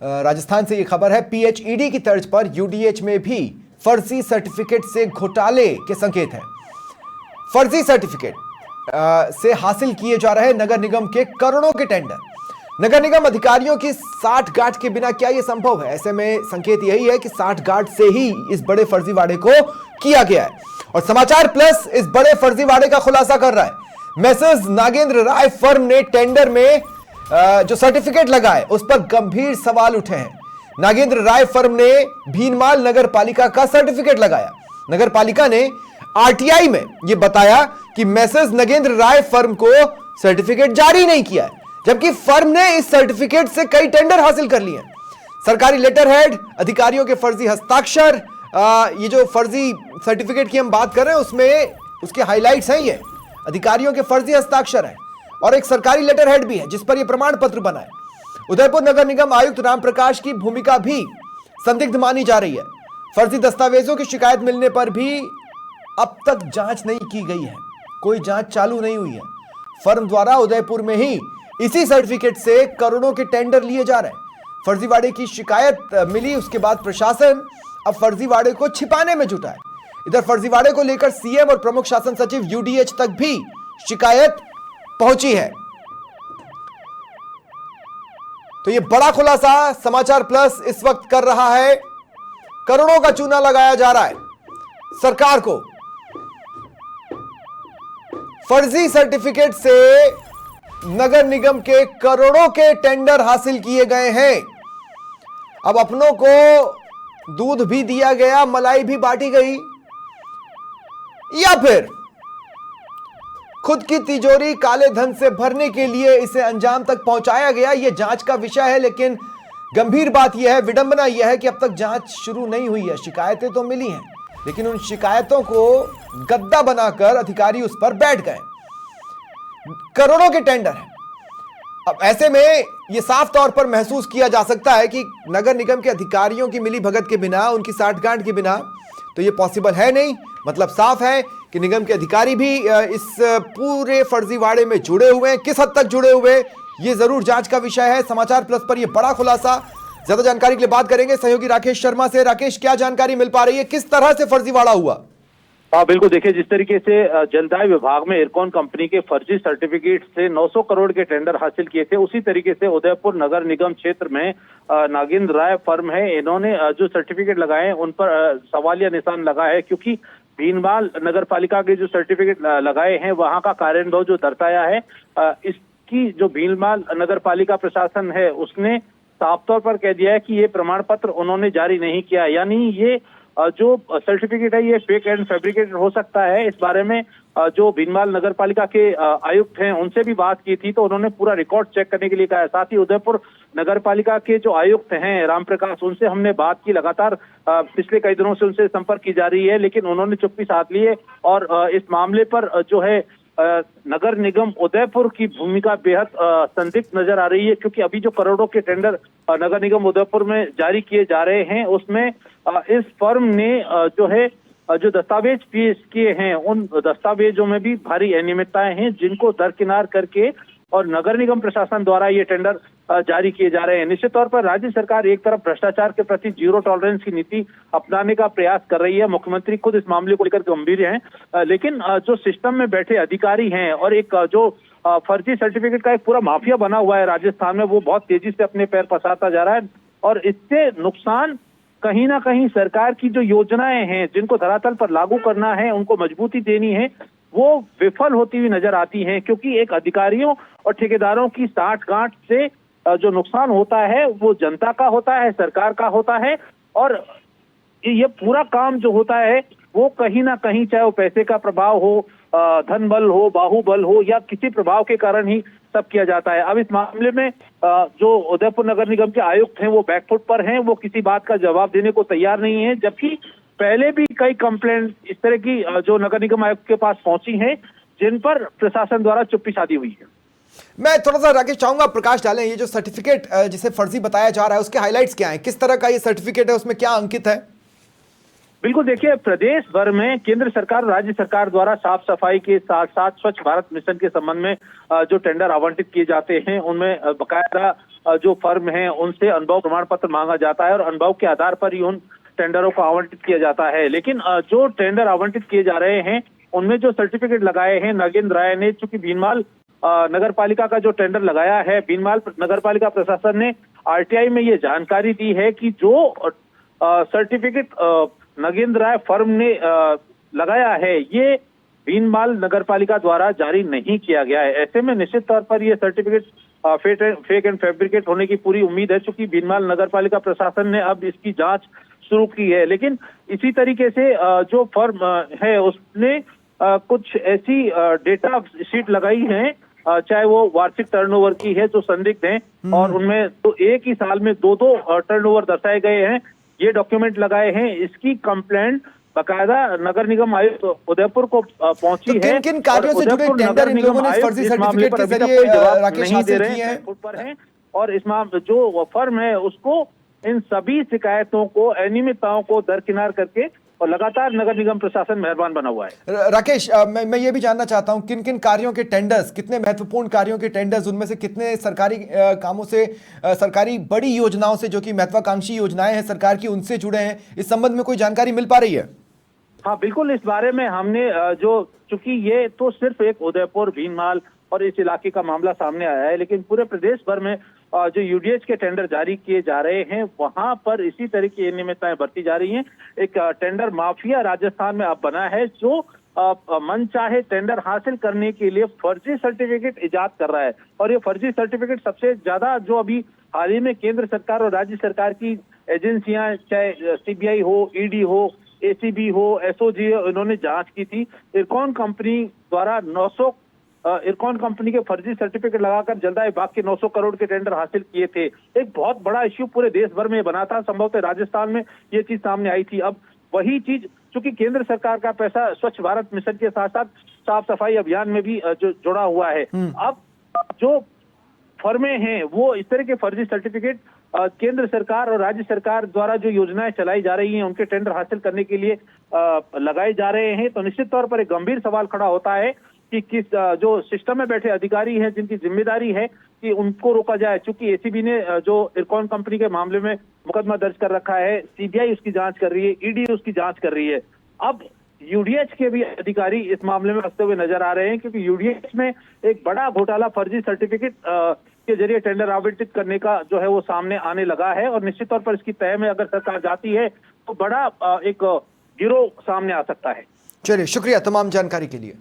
राजस्थान से ये खबर है। पीएचईडी की तर्ज पर यूडीएच में भी फर्जी सर्टिफिकेट से घोटाले के संकेत हैं। फर्जी सर्टिफिकेट से हासिल किए जा रहे नगर निगम के करोड़ों के टेंडर। नगर निगम अधिकारियों की साठगांठ के बिना क्या यह संभव है? ऐसे में संकेत यही है कि साठगांठ से ही इस बड़े फर्जीवाड़े को किया गया है। और समाचार प्लस इस बड़े फर्जीवाड़े का खुलासा कर रहा है। मैसर्स नागेंद्र राय फर्म ने टेंडर में जो सर्टिफिकेट लगाए उस पर गंभीर सवाल उठे हैं। नागेंद्र राय फर्म ने भीनमाल नगर पालिका का सर्टिफिकेट लगाया। नगर पालिका ने आरटीआई में यह बताया कि मैसर्स नागेंद्र राय फर्म को सर्टिफिकेट जारी नहीं किया है, जबकि फर्म ने इस सर्टिफिकेट से कई टेंडर हासिल कर लिए। सरकारी लेटर हेड, अधिकारियों के फर्जी हस्ताक्षर, ये जो फर्जी सर्टिफिकेट की हम बात कर रहे हैं उसमें उसके हाइलाइट्स हैं। ये अधिकारियों के फर्जी हस्ताक्षर हैं और एक सरकारी लेटर हेड भी है जिस पर यह प्रमाण पत्र बना है। उदयपुर नगर निगम आयुक्त रामप्रकाश की भूमिका भी संदिग्ध मानी जा रही है। फर्जी दस्तावेजों की शिकायत मिलने पर भी अब तक जांच नहीं की गई है, कोई जांच चालू नहीं हुई है। फर्म द्वारा उदयपुर में ही इसी सर्टिफिकेट से करोड़ों के टेंडर लिए जा रहे हैं। फर्जीवाड़े की शिकायत मिली, उसके बाद प्रशासन अब फर्जीवाड़े को छिपाने में जुटा है। इधर फर्जीवाड़े को लेकर सीएम और प्रमुख शासन सचिव यूडीएच तक भी शिकायत पहुंची है। तो यह बड़ा खुलासा समाचार प्लस इस वक्त कर रहा है। करोड़ों का चूना लगाया जा रहा है सरकार को। फर्जी सर्टिफिकेट से नगर निगम के करोड़ों के टेंडर हासिल किए गए हैं। अब अपनों को दूध भी दिया गया, मलाई भी बांटी गई, या फिर खुद की तिजोरी काले धन से भरने के लिए इसे अंजाम तक पहुंचाया गया, यह जांच का विषय है। लेकिन गंभीर बात यह है, विडंबना यह है कि अब तक जांच शुरू नहीं हुई है। शिकायतें तो मिली हैं, लेकिन उन शिकायतों को गद्दा बनाकर अधिकारी उस पर बैठ गए। करोड़ों के टेंडर हैं। अब ऐसे में यह साफ तौर पर महसूस किया जा सकता है कि नगर निगम के अधिकारियों की मिली भगत के बिना, उनकी साठगांठ के बिना तो यह पॉसिबल है नहीं। मतलब साफ है कि निगम के अधिकारी भी इस पूरे फर्जीवाड़े में जुड़े हुए हैं। किस हद तक जुड़े हुए, यह जरूर जांच का विषय है। समाचार प्लस पर यह बड़ा खुलासा। ज्यादा जानकारी के लिए बात करेंगे सहयोगी राकेश शर्मा से। राकेश, क्या जानकारी मिल पा रही है, किस तरह से फर्जीवाड़ा हुआ? हाँ बिल्कुल, देखिए जिस तरीके से जलदाय विभाग में इरकॉन कंपनी के फर्जी सर्टिफिकेट से 900 करोड़ के टेंडर हासिल किए थे, उसी तरीके से उदयपुर नगर निगम क्षेत्र में नागेंद्र राय फर्म है, इन्होंने जो सर्टिफिकेट लगाए हैं उन पर सवालिया निशान लगा है। क्योंकि भीनमाल नगर पालिका के जो सर्टिफिकेट लगाए हैं वहां का कार्यानुभव जो दर्शाया है, इसकी जो भीनमाल नगर पालिका प्रशासन है उसने साफ तौर पर कह दिया है कि ये प्रमाण पत्र उन्होंने जारी नहीं किया। यानी ये जो सर्टिफिकेट है ये फेक एंड फैब्रिकेटेड हो सकता है। इस बारे में जो भीनमाल नगर पालिका के आयुक्त हैं उनसे भी बात की थी, तो उन्होंने पूरा रिकॉर्ड चेक करने के लिए कहा है। साथ ही उदयपुर नगर पालिका के जो आयुक्त हैं रामप्रकाश, उनसे हमने बात की। लगातार पिछले कई दिनों से उनसे संपर्क की जा रही है, लेकिन उन्होंने चुप्पी साध ली है। और इस मामले पर जो है नगर निगम उदयपुर की भूमिका बेहद संदिग्ध नजर आ रही है। क्योंकि अभी जो करोड़ों के टेंडर नगर निगम उदयपुर में जारी किए जा रहे हैं उसमें इस फर्म ने जो है जो दस्तावेज पेश किए हैं उन दस्तावेजों में भी भारी अनियमितताएं हैं, जिनको दरकिनार करके और नगर निगम प्रशासन द्वारा ये टेंडर जारी किए जा रहे हैं। निश्चित तौर पर राज्य सरकार एक तरफ भ्रष्टाचार के प्रति जीरो टॉलरेंस की नीति अपनाने का प्रयास कर रही है। मुख्यमंत्री खुद इस मामले को लेकर गंभीर हैं, लेकिन जो सिस्टम में बैठे अधिकारी हैं और एक जो फर्जी सर्टिफिकेट का एक पूरा माफिया बना हुआ है राजस्थान में, वो बहुत तेजी से अपने पैर पसारता जा रहा है। और इससे नुकसान कहीं ना कहीं सरकार की जो योजनाएं हैं जिनको धरातल पर लागू करना है, उनको मजबूती देनी है, वो विफल होती हुई नजर आती हैं। क्योंकि एक अधिकारियों और ठेकेदारों की साठगांठ से जो नुकसान होता है वो जनता का होता है, सरकार का होता है। और ये पूरा काम जो होता है वो कहीं ना कहीं, चाहे वो पैसे का प्रभाव हो, धन बल हो, बाहुबल हो, या किसी प्रभाव के कारण ही सब किया जाता है। अब इस मामले में जो उदयपुर नगर निगम के आयुक्त हैं वो बैकफुट पर हैं, वो किसी बात का जवाब देने को तैयार नहीं है। जबकि पहले भी कई कंप्लेंट इस तरह की जो नगर निगम आयुक्त के पास पहुंची हैं, जिन पर प्रशासन द्वारा चुप्पी साधी हुई है। मैं थोड़ा सा राकेश चाहूंगा प्रकाश डालें, ये जो सर्टिफिकेट जिसे फर्जी बताया जा रहा है उसके हाइलाइट्स क्या हैं, किस तरह का ये सर्टिफिकेट है, उसमें क्या अंकित है? बिल्कुल, देखिए प्रदेश भर में केंद्र सरकार राज्य सरकार द्वारा साफ सफाई के साथ साथ स्वच्छ भारत मिशन के संबंध में जो टेंडर आवंटित किए जाते हैं उनमें बकायदा जो फर्म है उनसे अनुभव प्रमाण पत्र मांगा जाता है और अनुभव के आधार पर ही उन टेंडरों को आवंटित किया जाता है। लेकिन जो टेंडर आवंटित किए जा रहे हैं उनमें जो सर्टिफिकेट लगाए हैं नागेंद्र राय ने, चूंकि भीनमाल नगर पालिका का जो टेंडर लगाया है, भीनमाल नगर पालिका प्रशासन ने आरटीआई में ये जानकारी दी है कि जो सर्टिफिकेट नागेंद्र राय फर्म ने लगाया है ये भीनमाल नगर पालिका द्वारा जारी नहीं किया गया है। ऐसे में निश्चित तौर पर ये सर्टिफिकेट फेक एंड फैब्रिकेट होने की पूरी उम्मीद है, चूंकि भीनमाल नगर पालिका प्रशासन ने अब इसकी जांच शुरू की है। लेकिन इसी तरीके से जो फर्म है उसने कुछ ऐसी डेटा शीट लगाई है, चाहे वो वार्षिक टर्नओवर की है जो संदिग्ध है, और उनमें तो एक ही साल में दो टर्नओवर दर्शाए गए हैं, ये डॉक्यूमेंट लगाए हैं। इसकी कंप्लेंट बकायदा नगर निगम आयुक्त उदयपुर को पहुंची है। किन किन कार्यों से जुड़े टेंडर इन लोगों ने फर्जी सर्टिफिकेट के जरिए राकेश हासिल किए हैं? और इस मामले जो फर्म है उसको इन सभी शिकायतों को, अनियमितताओं को दरकिनार करके और लगातार नगर निगम प्रशासन मेहरबान बना हुआ है। राकेश, मैं ये भी जानना चाहता हूं किन किन कार्यों के टेंडर्स, कितने महत्वपूर्ण कार्यों के टेंडर्स, उनमें से कितने सरकारी कामों से, सरकारी बड़ी योजनाओं से जो कि महत्वाकांक्षी योजनाएं हैं सरकार की, उनसे जुड़े हैं? इस संबंध में कोई जानकारी मिल पा रही है? हाँ बिल्कुल, इस बारे में हमने चूंकि ये तो सिर्फ एक उदयपुर, भीनमाल और इस इलाके का मामला सामने आया है, लेकिन पूरे प्रदेश भर में जो यूडीएच के टेंडर जारी किए जा रहे हैं वहां पर इसी तरह की अनियमितताएं बरती जा रही हैं। एक टेंडर माफिया राजस्थान में अब बना है जो मनचाहे टेंडर हासिल करने के लिए फर्जी सर्टिफिकेट इजाद कर रहा है। और ये फर्जी सर्टिफिकेट सबसे ज्यादा जो अभी हाल ही में केंद्र सरकार और राज्य सरकार की एजेंसियां, चाहे सीबीआई हो, ईडी हो, एसीबी हो, एसओजी हो, इन्होंने जांच की थी। इरकॉन कंपनी द्वारा इरकॉन कंपनी के फर्जी सर्टिफिकेट लगाकर जलदाय विभाग के 900 करोड़ के टेंडर हासिल किए थे। एक बहुत बड़ा इश्यू पूरे देश भर में बना था, संभवतः राजस्थान में ये चीज सामने आई थी। अब वही चीज, चूंकि केंद्र सरकार का पैसा स्वच्छ भारत मिशन के साथ साथ साफ सफाई अभियान में भी जो जुड़ा हुआ है, अब जो फर्में हैं वो इस तरह के फर्जी सर्टिफिकेट केंद्र सरकार और राज्य सरकार द्वारा जो योजनाएं चलाई जा रही हैं उनके टेंडर हासिल करने के लिए लगाए जा रहे हैं, तो निश्चित तौर पर एक गंभीर सवाल खड़ा होता है कि किस जो सिस्टम में बैठे अधिकारी हैं जिनकी जिम्मेदारी है कि उनको रोका जाए। चूंकि एसीबी ने जो इरकॉन कंपनी के मामले में मुकदमा दर्ज कर रखा है, सीबीआई उसकी जांच कर रही है, ईडी उसकी जांच कर रही है। अब यूडीएच के भी अधिकारी इस मामले में फंसते हुए नजर आ रहे हैं, क्योंकि यूडीएच में एक बड़ा घोटाला फर्जी सर्टिफिकेट के जरिए टेंडर आवंटित करने का जो है वो सामने आने लगा है, और निश्चित तौर पर इसकी तह में अगर सरकार जाती है तो बड़ा एक गिरोह सामने आ सकता है। चलिए, शुक्रिया तमाम जानकारी के लिए।